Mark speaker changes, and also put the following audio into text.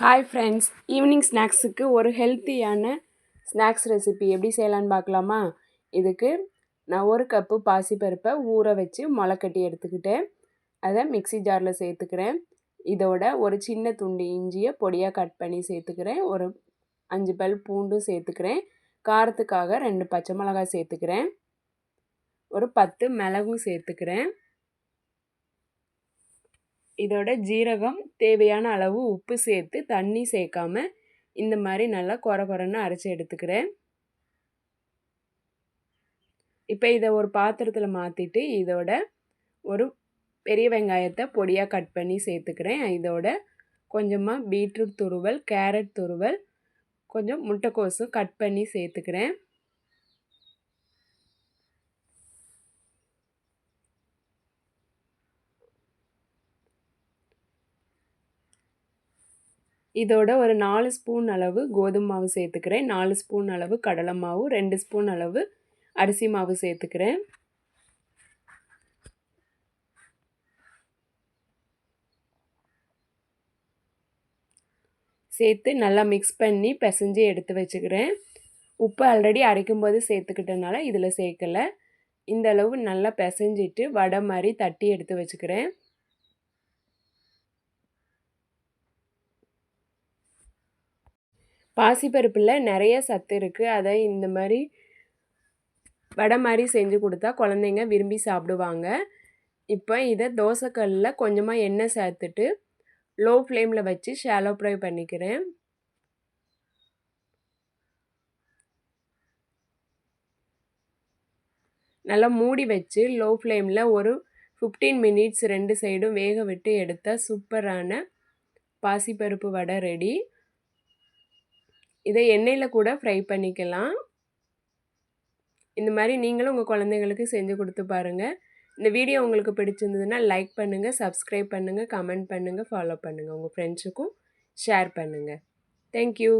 Speaker 1: Hi friends, evening ஸ்நாக்ஸுக்கு ஒரு ஹெல்த்தியான ஸ்நாக்ஸ் ரெசிபி எப்படி செய்யலான்னு பார்க்கலாமா? இதுக்கு நான் 1 கப்பு பாசிப்பருப்பை ஊற வச்சு முளைக்கட்டி எடுத்துக்கிட்டேன். அதை மிக்ஸி ஜாரில் சேர்த்துக்கிறேன். இதோட ஒரு சின்ன துண்டு இஞ்சியை பொடியாக கட் பண்ணி சேர்த்துக்கிறேன். ஒரு 5 பல் பூண்டும் சேர்த்துக்கிறேன். காரத்துக்காக 2 பச்சை மிளகாய் சேர்த்துக்கிறேன். ஒரு 10 மிளகும் சேர்த்துக்கிறேன். இதோட ஜீரகம், தேவையான அளவு உப்பு சேர்த்து தண்ணி சேர்க்காம இந்த மாதிரி நல்லா கொரன்னு அரைச்சி எடுத்துக்கிறேன். இப்போ இதை ஒரு பாத்திரத்தில் மாற்றிட்டு இதோட ஒரு பெரிய வெங்காயத்தை பொடியாக கட் பண்ணி சேர்த்துக்கிறேன். இதோட கொஞ்சமாக பீட்ரூட் துருவல், கேரட் துருவல், கொஞ்சம் முட்டைக்கோஸும் கட் பண்ணி சேர்த்துக்கிறேன். இதோட ஒரு 4 ஸ்பூன் அளவு கோதுமை மாவு சேர்த்துக்கிறேன். 4 ஸ்பூன் அளவு கடலை மாவு, 2 ஸ்பூன் அளவு அரிசி மாவு சேர்த்துக்கிறேன். சேர்த்து நல்லா மிக்ஸ் பண்ணி பிசைஞ்சு எடுத்து வச்சுக்கிறேன். உப்பு ஆல்ரெடி அரைக்கும்போது சேர்த்துக்கிட்டனால இதில் சேர்க்கலை. இந்த அளவு நல்லா பிசைஞ்சிட்டு வடை மாதிரி தட்டி எடுத்து வச்சுக்கிறேன். பாசிப்பருப்பில் நிறைய சத்து இருக்குது. அதை இந்த மாதிரி வடை மாதிரி செஞ்சு கொடுத்தா குழந்தைங்க விரும்பி சாப்பிடுவாங்க. இப்போ இதை தோசைக்கல்லில் கொஞ்சமாக எண்ணெய் சேர்த்துட்டு லோ ஃப்ளேமில் வச்சு ஷாலோ ஃப்ரை பண்ணிக்கிறேன். நல்லா மூடி வச்சு லோ ஃப்ளேமில் ஒரு 15 மினிட்ஸ் 2 சைடும் வேக விட்டு எடுத்தால் சூப்பரான பாசிப்பருப்பு வடை ரெடி. இதை எண்ணெயில் கூட ஃப்ரை பண்ணிக்கலாம். இந்த மாதிரி நீங்களும் உங்கள் குழந்தைங்களுக்கு செஞ்சு கொடுத்து பாருங்கள். இந்த வீடியோ உங்களுக்கு பிடிச்சிருந்ததுன்னா லைக் பண்ணுங்கள், சப்ஸ்கிரைப் பண்ணுங்கள், கமெண்ட் பண்ணுங்கள், ஃபாலோ பண்ணுங்கள். உங்கள் ஃப்ரெண்ட்ஸுக்கும் ஷேர் பண்ணுங்கள். தேங்க்யூ.